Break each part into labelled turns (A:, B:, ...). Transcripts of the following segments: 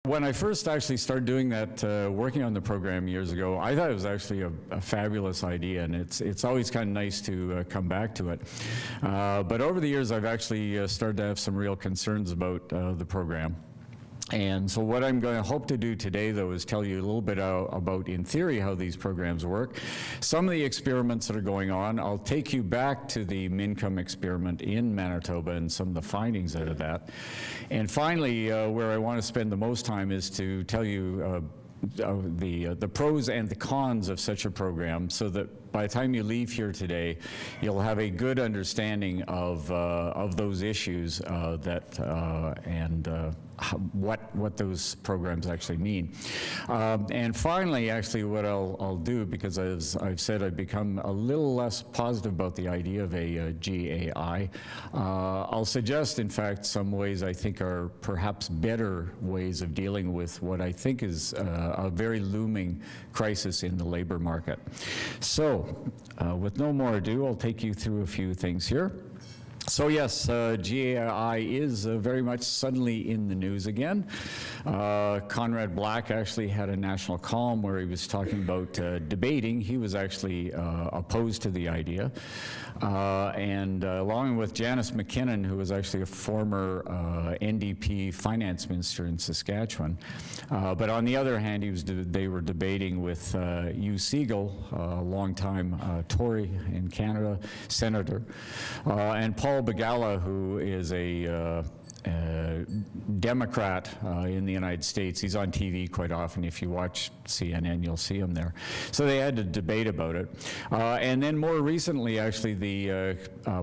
A: When I first actually started doing that, working on the program years ago, I thought it was actually a fabulous idea, and it's always kind of nice to come back to it. But over the years, I've actually started to have some real concerns about the program. And so what I'm going to hope to do today, though, is tell you a little bit about, in theory, how these programs work, some of the experiments that are going on. I'll take you back to the MINCOM experiment in Manitoba and some of the findings out of that. And finally, where I want to spend the most time is to tell you the pros and the cons of such a program, so that by the time you leave here today, you'll have a good understanding of those issues what those programs actually mean. And finally, actually, what I'll do, because as I've said, I've become a little less positive about the idea of a GAI. I'll suggest, in fact, some ways I think are perhaps better ways of dealing with what I think is a very looming crisis in the labor market. So, with no more ado, I'll take you through a few things here. So yes, GAI is very much suddenly in the news again. Conrad Black actually had a national column where he was talking about debating. He was actually opposed to the idea. And along with Janice McKinnon, who was actually a former NDP finance minister in Saskatchewan. But on the other hand, they were debating with Hugh Segal, a longtime Tory in Canada, senator, and Paul Begala, who is a Democrat in the United States. He's on TV quite often. If you watch CNN, you'll see him there. So they had a debate about it. And then more recently, actually, the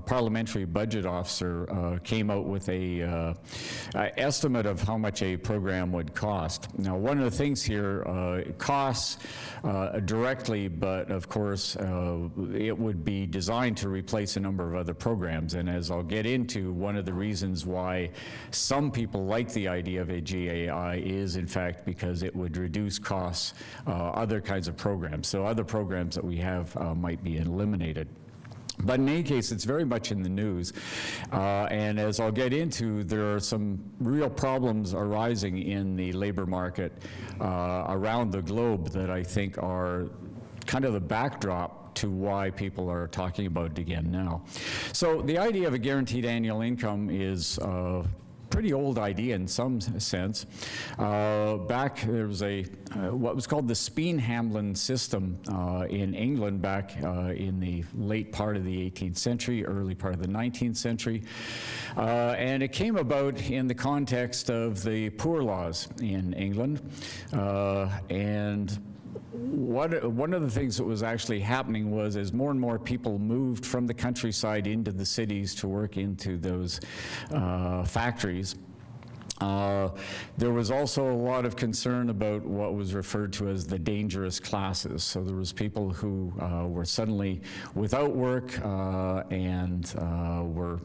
A: parliamentary budget officer came out with a estimate of how much a program would cost. Now, one of the things here, it costs directly, but of course, it would be designed to replace a number of other programs. And as I'll get into, one of the reasons why some people like the idea of a GAI is, in fact, because it would reduce costs, other kinds of programs. So other programs that we have might be eliminated. But in any case, it's very much in the news. And as I'll get into, there are some real problems arising in the labor market around the globe that I think are kind of the backdrop to why people are talking about it again now. So the idea of a guaranteed annual income is pretty old idea in some sense. Back there was what was called the Speen-Hamlin system in England back in the late part of the 18th century, early part of the 19th century. And it came about in the context of the Poor Laws in England. And one of the things that was actually happening was as more and more people moved from the countryside into the cities to work into those factories, there was also a lot of concern about what was referred to as the dangerous classes. So there was people who were suddenly without work and were,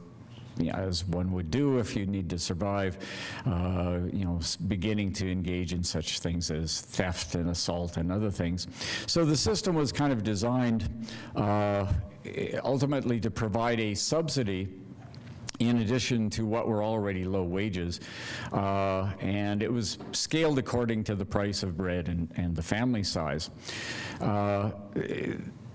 A: as one would do if you need to survive, beginning to engage in such things as theft and assault and other things. So the system was kind of designed ultimately to provide a subsidy in addition to what were already low wages. And it was scaled according to the price of bread and the family size.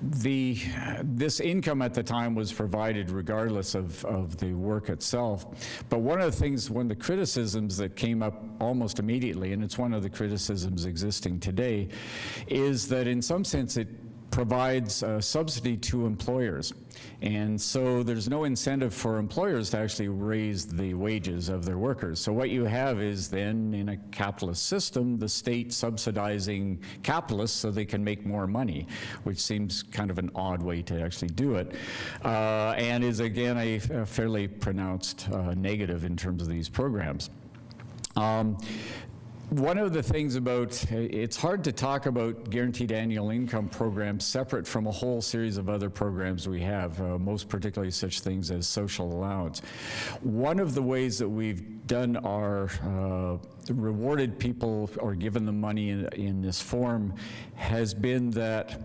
A: This income at the time was provided regardless of the work itself. But one of the criticisms that came up almost immediately, and it's one of the criticisms existing today, is that in some sense it provides a subsidy to employers. And so there's no incentive for employers to actually raise the wages of their workers. So what you have is then, in a capitalist system, the state subsidizing capitalists so they can make more money, which seems kind of an odd way to actually do it, and is again a fairly pronounced negative in terms of these programs. One of the things it's hard to talk about guaranteed annual income programs separate from a whole series of other programs we have, most particularly such things as social allowance. One of the ways that we've done our rewarded people or given them money in this form has been that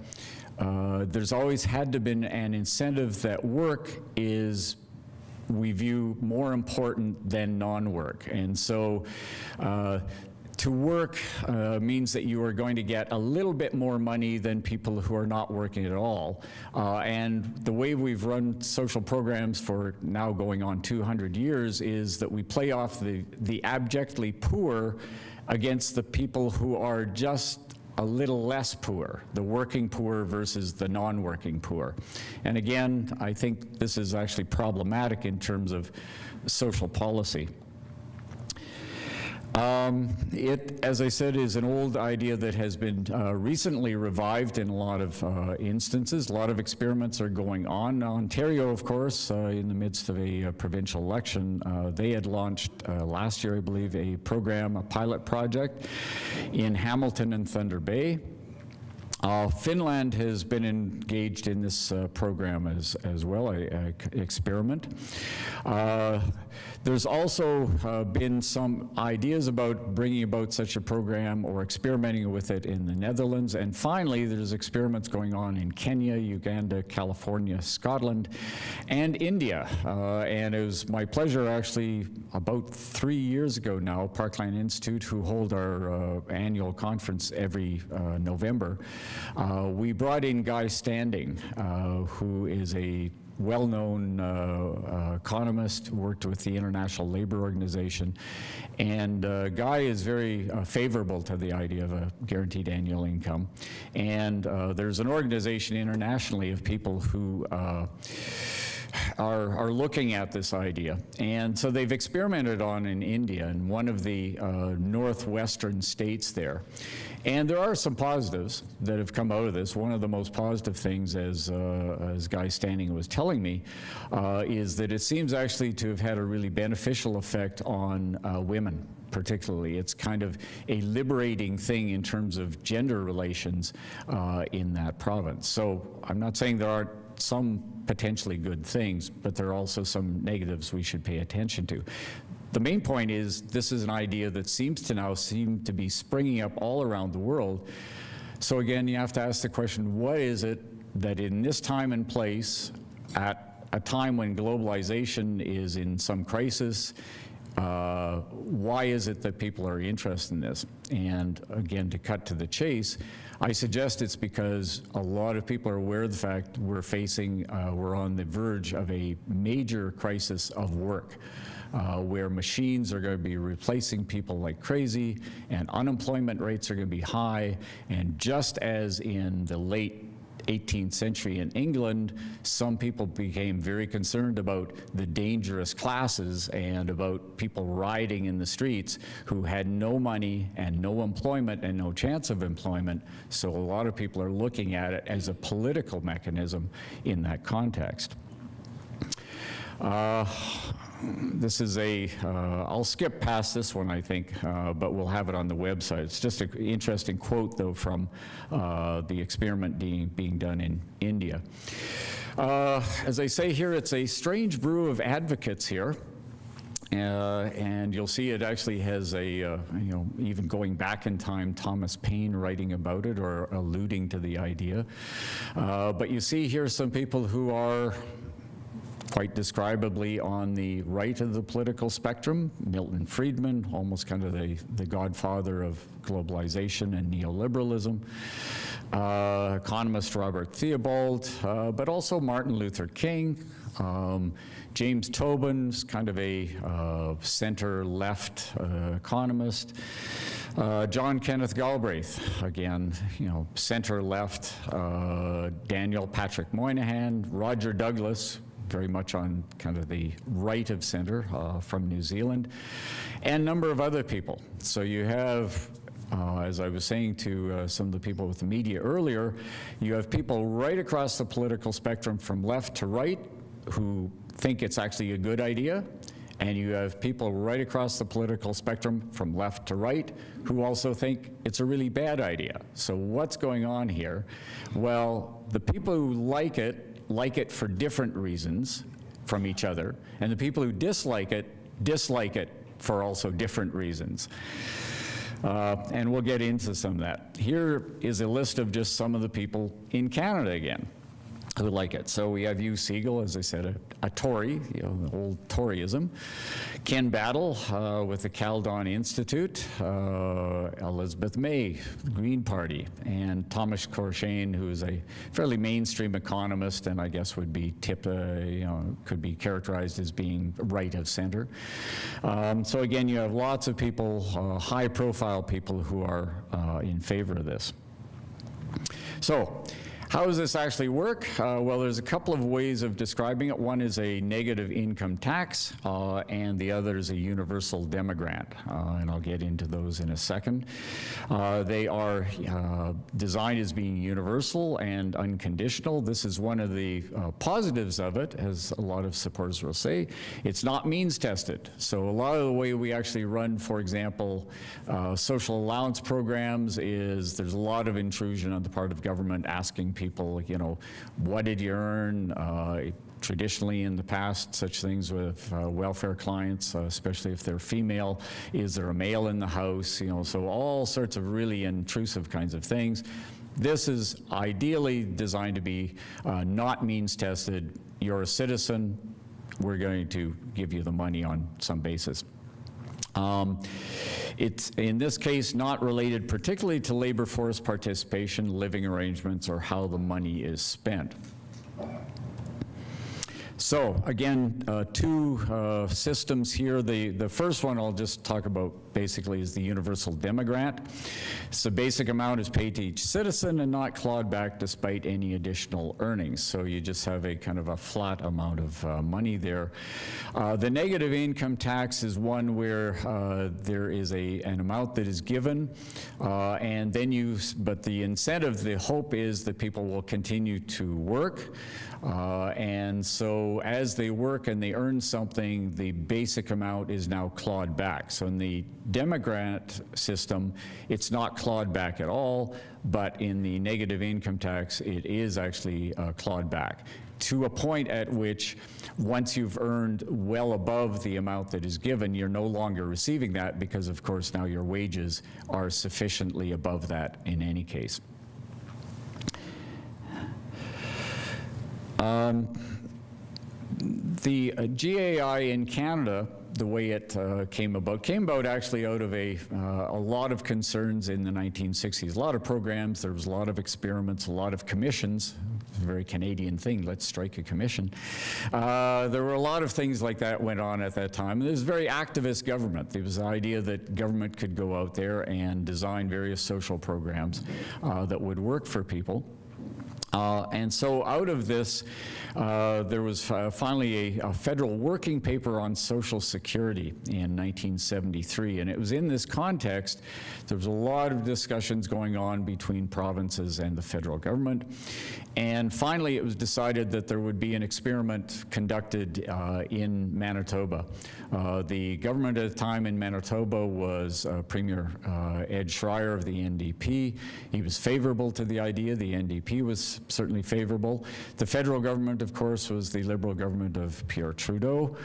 A: there's always had to been an incentive that work is we view more important than non-work. And so to work means that you are going to get a little bit more money than people who are not working at all. And the way we've run social programs for now going on 200 years is that we play off the abjectly poor against the people who are just a little less poor, the working poor versus the non-working poor. And again, I think this is actually problematic in terms of social policy. It, as I said, is an old idea that has been recently revived in a lot of instances. A lot of experiments are going on. Ontario, of course, in the midst of a provincial election, they had launched last year, I believe, a program, a pilot project in Hamilton and Thunder Bay. Finland has been engaged in this program as well, an experiment. There's also been some ideas about bringing about such a program or experimenting with it in the Netherlands. And finally, there's experiments going on in Kenya, Uganda, California, Scotland, and India. And it was my pleasure, actually, about 3 years ago now, Parkland Institute, who hold our annual conference every November, we brought in Guy Standing, who is a well-known economist, worked with the International Labor Organization, and Guy is very favorable to the idea of a guaranteed annual income. And there's an organization internationally of people who are looking at this idea. And so they've experimented on in India, in one of the northwestern states there. And there are some positives that have come out of this. One of the most positive things, as Guy Standing was telling me, is that it seems actually to have had a really beneficial effect on women. Particularly, it's kind of a liberating thing in terms of gender relations in that province. So I'm not saying there aren't some potentially good things, but there are also some negatives we should pay attention to. The main point is this is an idea that seems to be springing up all around the world. So again, you have to ask the question, what is it that in this time and place, at a time when globalization is in some crisis, why is it that people are interested in this? And again, to cut to the chase, I suggest it's because a lot of people are aware of the fact we're on the verge of a major crisis of work, where machines are going to be replacing people like crazy, and unemployment rates are going to be high, and just as in the late 18th century in England, some people became very concerned about the dangerous classes and about people rioting in the streets who had no money and no employment and no chance of employment. So a lot of people are looking at it as a political mechanism in that context. This is I'll skip past this one, I think, but we'll have it on the website. It's just an interesting quote, though, from the experiment being done in India. As I say here, it's a strange brew of advocates here. And you'll see it actually has even going back in time, Thomas Paine writing about it or alluding to the idea. But you see here some people who are quite describably on the right of the political spectrum. Milton Friedman, almost kind of the godfather of globalization and neoliberalism. Economist Robert Theobald, but also Martin Luther King. James Tobin's kind of a center-left economist. John Kenneth Galbraith, again, center-left. Daniel Patrick Moynihan, Roger Douglas, very much on kind of the right of center from New Zealand, and a number of other people. So you have, as I was saying to some of the people with the media earlier, you have people right across the political spectrum from left to right who think it's actually a good idea, and you have people right across the political spectrum from left to right who also think it's a really bad idea. So what's going on here? Well, the people who like it for different reasons from each other, and the people who dislike it for also different reasons. And we'll get into some of that. Here is a list of just some of the people in Canada again who like it. So we have Hugh Siegel, as I said, a Tory, you know, the old Toryism. Ken Battle with the Caldon Institute, Elizabeth May, the Green Party, and Thomas Corshane, who is a fairly mainstream economist, and I guess would be could be characterized as being right of center. So again, you have lots of people, high-profile people who are in favor of this. So, how does this actually work? Well, there's a couple of ways of describing it. One is a negative income tax, and the other is a universal demi-grant, and I'll get into those in a second. They are designed as being universal and unconditional. This is one of the positives of it, as a lot of supporters will say. It's not means tested. So a lot of the way we actually run, for example, social allowance programs is there's a lot of intrusion on the part of government asking people, you know, what did you earn? Traditionally in the past, such things with welfare clients, especially if they're female, is there a male in the house? You know, so all sorts of really intrusive kinds of things. This is ideally designed to be not means tested. You're a citizen, we're going to give you the money on some basis. It's, in this case, not related particularly to labor force participation, living arrangements, or how the money is spent. So again, two systems here. The first one I'll just talk about basically is the universal demi-grant. So the basic amount is paid to each citizen and not clawed back despite any additional earnings. So you just have a kind of a flat amount of money there. The negative income tax is one where there is an amount that is given, and then but the incentive, the hope is that people will continue to work. And so as they work and they earn something, the basic amount is now clawed back. So in the demi-grant system, it's not clawed back at all, but in the negative income tax, it is actually clawed back to a point at which once you've earned well above the amount that is given, you're no longer receiving that because, of course, now your wages are sufficiently above that in any case. The GAI in Canada, the way it came about actually out of a lot of concerns in the 1960s. A lot of programs, there was a lot of experiments, a lot of commissions. A very Canadian thing, let's strike a commission. There were a lot of things like that went on at that time. There was very activist government. There was the idea that government could go out there and design various social programs that would work for people. And so out of this, there was finally a federal working paper on Social Security in 1973. And it was in this context, there was a lot of discussions going on between provinces and the federal government. And finally, it was decided that there would be an experiment conducted in Manitoba. The government at the time in Manitoba was Premier Ed Schreier of the NDP. He was favorable to the idea. The NDP was certainly favorable. The federal government, of course, was the Liberal government of Pierre Trudeau.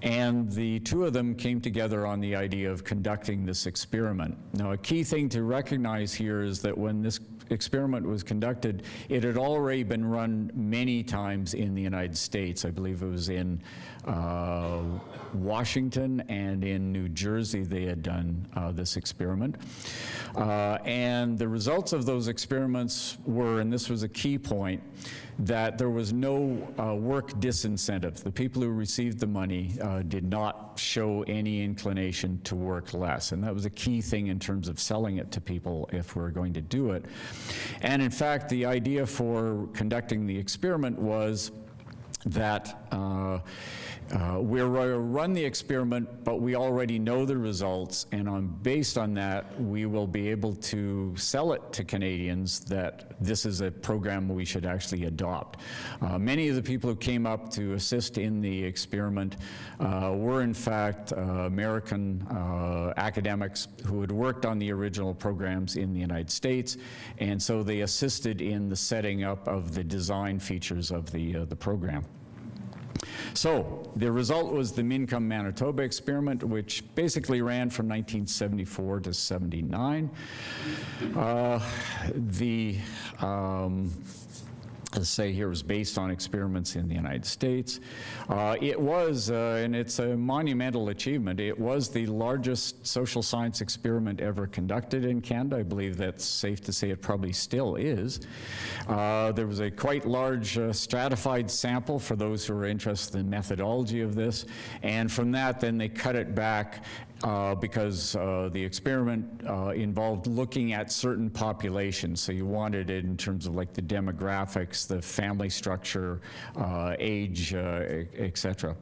A: And the two of them came together on the idea of conducting this experiment. Now, a key thing to recognize here is that when this experiment was conducted, it had already been run many times in the United States. I believe it was in Washington and in New Jersey they had done this experiment. And the results of those experiments were, and this was a key point, that there was no work disincentive. The people who received the money did not show any inclination to work less. And that was a key thing in terms of selling it to people if we're going to do it. And in fact, the idea for conducting the experiment was that we'll run the experiment, but we already know the results, and based on that, we will be able to sell it to Canadians that this is a program we should actually adopt. Many of the people who came up to assist in the experiment were in fact American academics who had worked on the original programs in the United States, and so they assisted in the setting up of the design features of the program. So the result was the Mincome Manitoba experiment, which basically ran from 1974 to 79. as say here, was based on experiments in the United States. It was, and it's a monumental achievement, it was the largest social science experiment ever conducted in Canada. I believe that's safe to say it probably still is. There was a quite large stratified sample for those who are interested in the methodology of this, and from that then they cut it back because the experiment involved looking at certain populations. So you wanted it in terms of like the demographics, the family structure, age, et cetera.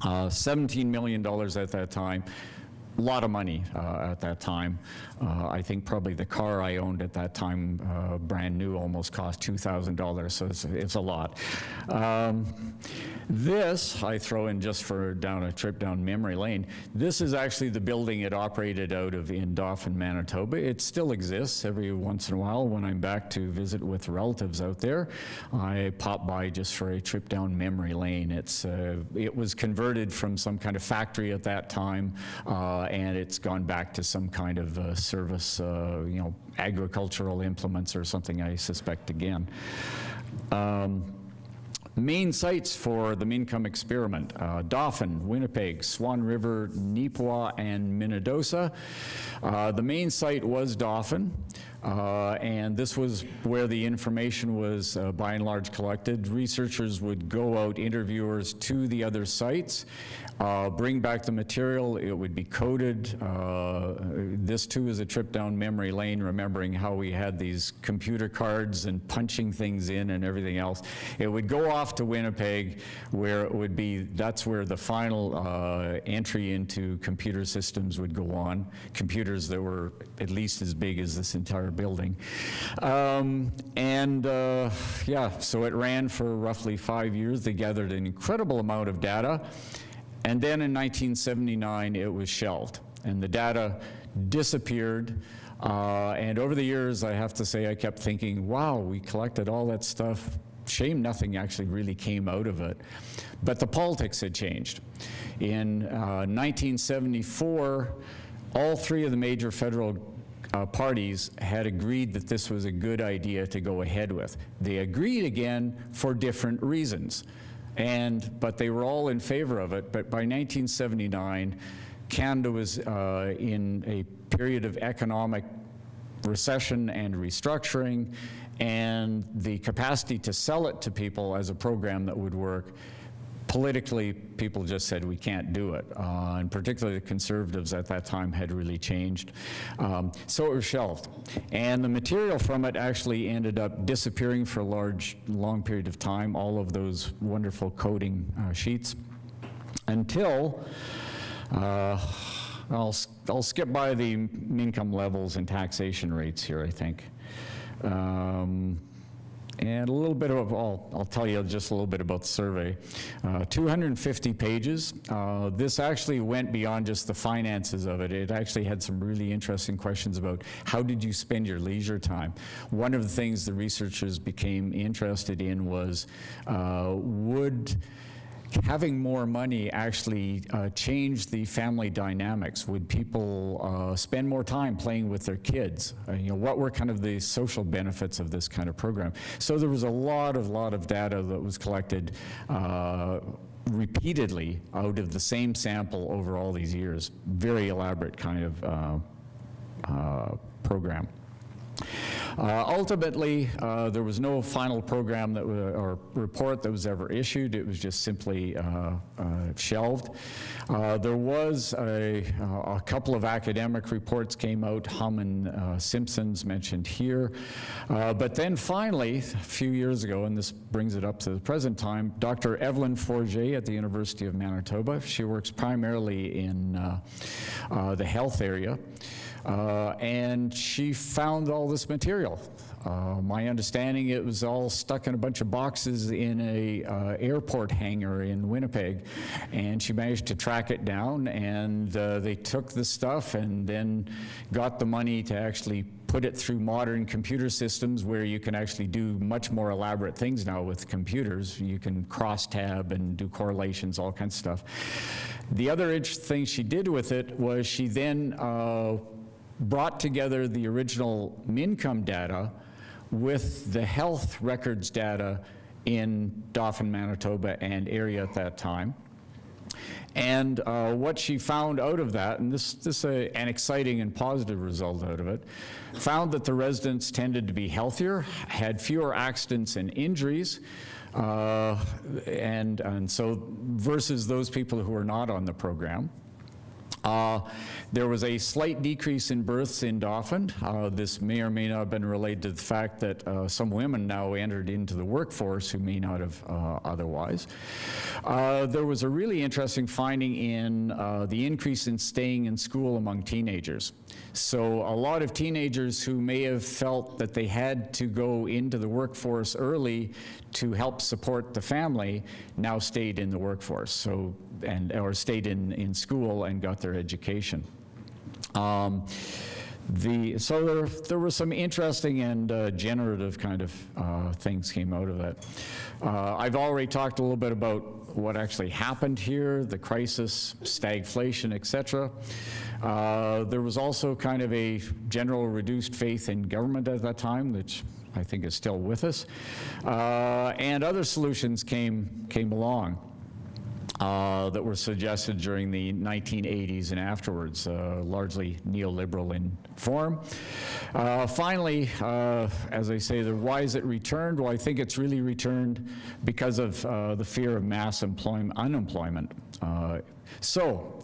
A: $17 million at that time. A lot of money at that time. I think probably the car I owned at that time, brand new, almost cost $2,000, so it's a lot. This, I throw in just for down a trip down memory lane, this is actually the building it operated out of in Dauphin, Manitoba. It still exists. Every once in a while when I'm back to visit with relatives out there, I pop by just for a trip down memory lane. It was converted from some kind of factory at that time, and it's gone back to some kind of service, agricultural implements or something, I suspect, again. Main sites for the MinCom experiment, Dauphin, Winnipeg, Swan River, Neepawa, and Minnedosa. The main site was Dauphin, and this was where the information was by and large collected. Researchers would go out, interviewers, to the other sites, bring back the material. It would be coded. This too is a trip down memory lane, remembering how we had these computer cards and punching things in and everything else. It would go off to Winnipeg, where it would be, that's where the final entry into computer systems would go on, computers that were at least as big as this entire building. So it ran for roughly 5 years. They gathered an incredible amount of data. And then in 1979, it was shelved, and the data disappeared. And over the years, I have to say, I kept thinking, wow, we collected all that stuff. Shame nothing actually really came out of it. But the politics had changed. In 1974, all three of the major federal parties had agreed that this was a good idea to go ahead with. They agreed again for different reasons. But they were all in favor of it. But by 1979, Canada was in a period of economic recession and restructuring, and the capacity to sell it to people as a program that would work, politically, people just said we can't do it. And particularly the Conservatives at that time had really changed. So it was shelved. And the material from it actually ended up disappearing for a long period of time, all of those wonderful coding sheets, until, I'll skip by the income levels and taxation rates here, I think. And a little bit of, I'll tell you just a little bit about the survey. 250 pages. This actually went beyond just the finances of it. It actually had some really interesting questions about how did you spend your leisure time. One of the things the researchers became interested in was would having more money actually change the family dynamics? Would people spend more time playing with their kids? What were kind of the social benefits of this kind of program? So there was a lot of data that was collected repeatedly out of the same sample over all these years. Very elaborate kind of program. Ultimately, there was no final program or report that was ever issued. It was just simply shelved. There was a couple of academic reports came out, Hum and Simpson's mentioned here. But then finally, a few years ago, and this brings it up to the present time, Dr. Evelyn Forget at the University of Manitoba. She works primarily in the health area. And she found all this material. My understanding, it was all stuck in a bunch of boxes in a airport hangar in Winnipeg, and she managed to track it down, and they took the stuff and then got the money to actually put it through modern computer systems where you can actually do much more elaborate things now with computers. You can cross-tab and do correlations, all kinds of stuff. The other interesting thing she did with it was she then brought together the original MinCom data with the health records data in Dauphin, Manitoba and area at that time. And what she found out of that, and this is an exciting and positive result out of it, found that the residents tended to be healthier, had fewer accidents and injuries, and so versus those people who were not on the program. There was a slight decrease in births in Dauphin. This may or may not have been related to the fact that some women now entered into the workforce who may not have otherwise. There was a really interesting finding in the increase in staying in school among teenagers. So a lot of teenagers who may have felt that they had to go into the workforce early to help support the family now stayed in the workforce, so or stayed in school and got their education. So there were some interesting and generative kind of things came out of it. I've already talked a little bit about what actually happened here, the crisis, stagflation, etc. There was also kind of a general reduced faith in government at that time, which I think is still with us. And other solutions came along that were suggested during the 1980s and afterwards, largely neoliberal in form. Finally, as I say, why is it returned? Well, I think it's really returned because of the fear of mass unemployment. So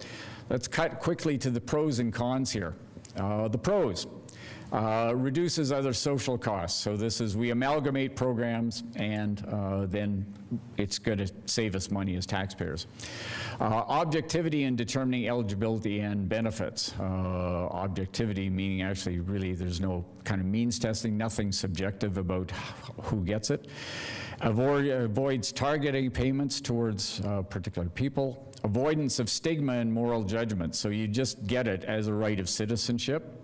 A: let's cut quickly to the pros and cons here. The pros. Reduces other social costs. So this is, we amalgamate programs and then it's going to save us money as taxpayers. Objectivity in determining eligibility and benefits. Objectivity meaning actually really there's no kind of means testing, nothing subjective about who gets it. Avoids targeting payments towards particular people. Avoidance of stigma and moral judgment. So you just get it as a right of citizenship.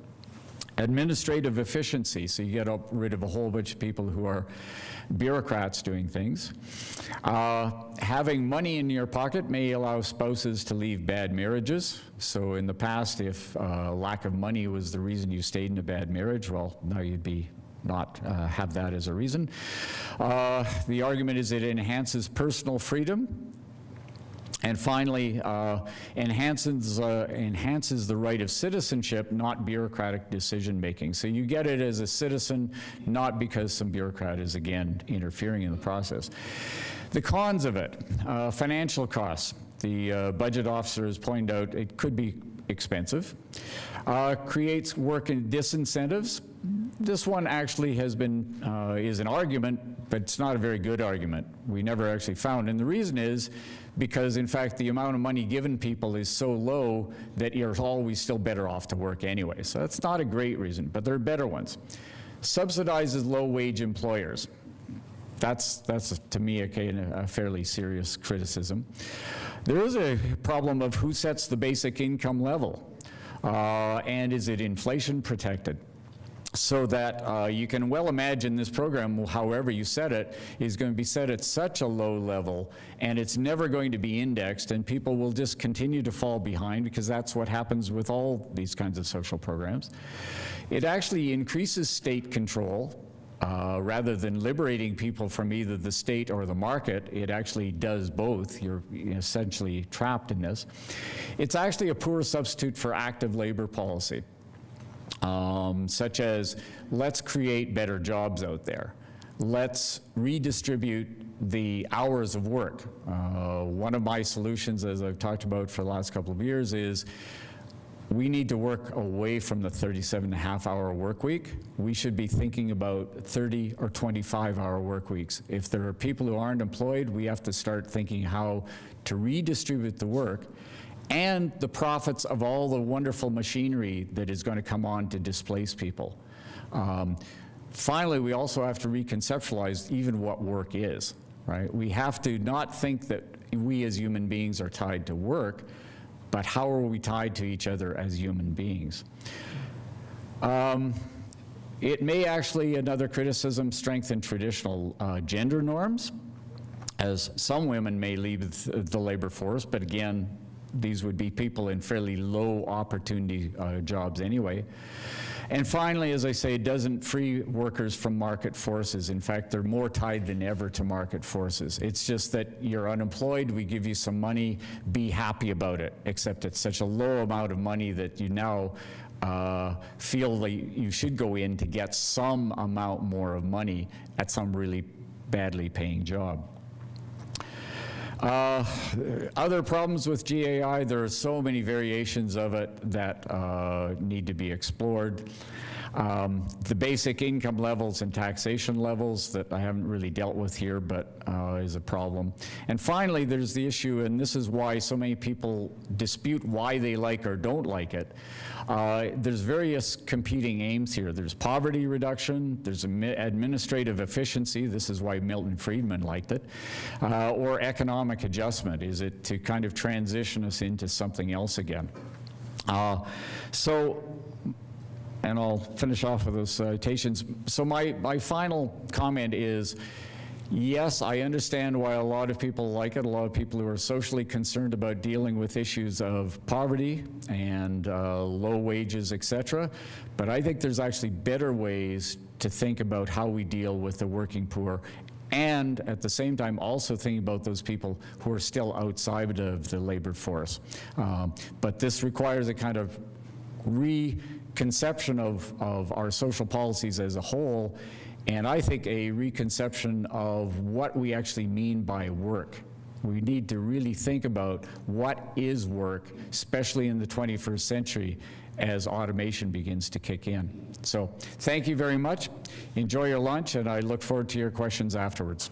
A: Administrative efficiency, so you get rid of a whole bunch of people who are bureaucrats doing things. Having money in your pocket may allow spouses to leave bad marriages. So in the past, if lack of money was the reason you stayed in a bad marriage, well, now you'd be not have that as a reason. The argument is it enhances personal freedom. And finally, enhances the right of citizenship, not bureaucratic decision-making. So you get it as a citizen, not because some bureaucrat is, again, interfering in the process. The cons of it, financial costs. The budget officer has pointed out it could be expensive. Creates work and disincentives. This one actually has been, is an argument, but it's not a very good argument. We never actually found, and the reason is because in fact the amount of money given people is so low that you're always still better off to work anyway. So that's not a great reason, but there are better ones. Subsidizes low-wage employers. That's to me a fairly serious criticism. There is a problem of who sets the basic income level, and is it inflation protected? So that you can well imagine this program, however you set it, is going to be set at such a low level, and it's never going to be indexed, and people will just continue to fall behind because that's what happens with all these kinds of social programs. It actually increases state control. Rather than liberating people from either the state or the market, it actually does both. You're essentially trapped in this. It's actually a poor substitute for active labor policy. Such as, let's create better jobs out there. Let's redistribute the hours of work. One of my solutions, as I've talked about for the last couple of years, is we need to work away from the 37.5-hour work week. We should be thinking about 30 or 25-hour work weeks. If there are people who aren't employed, we have to start thinking how to redistribute the work and the profits of all the wonderful machinery that is going to come on to displace people. Finally, we also have to reconceptualize even what work is, right? We have to not think that we as human beings are tied to work, but how are we tied to each other as human beings? It may actually, another criticism, strengthen traditional gender norms, as some women may leave the labor force, but again, these would be people in fairly low opportunity jobs anyway. And finally, as I say, it doesn't free workers from market forces. In fact, they're more tied than ever to market forces. It's just that you're unemployed, we give you some money, be happy about it, except it's such a low amount of money that you now feel like you should go in to get some amount more of money at some really badly paying job. Other problems with GAI, there are so many variations of it that need to be explored. The basic income levels and taxation levels that I haven't really dealt with here, but is a problem. And finally, there's the issue, and this is why so many people dispute why they like or don't like it. There's various competing aims here. There's poverty reduction, there's administrative efficiency, this is why Milton Friedman liked it, or economic adjustment. Is it to kind of transition us into something else again? And I'll finish off with those citations. So my final comment is, yes, I understand why a lot of people like it, a lot of people who are socially concerned about dealing with issues of poverty and low wages, et cetera, but I think there's actually better ways to think about how we deal with the working poor, and at the same time also thinking about those people who are still outside of the labor force. But this requires a kind of reconception of our social policies as a whole, and I think a reconception of what we actually mean by work. We need to really think about what is work, especially in the 21st century, as automation begins to kick in. So thank you very much. Enjoy your lunch, and I look forward to your questions afterwards.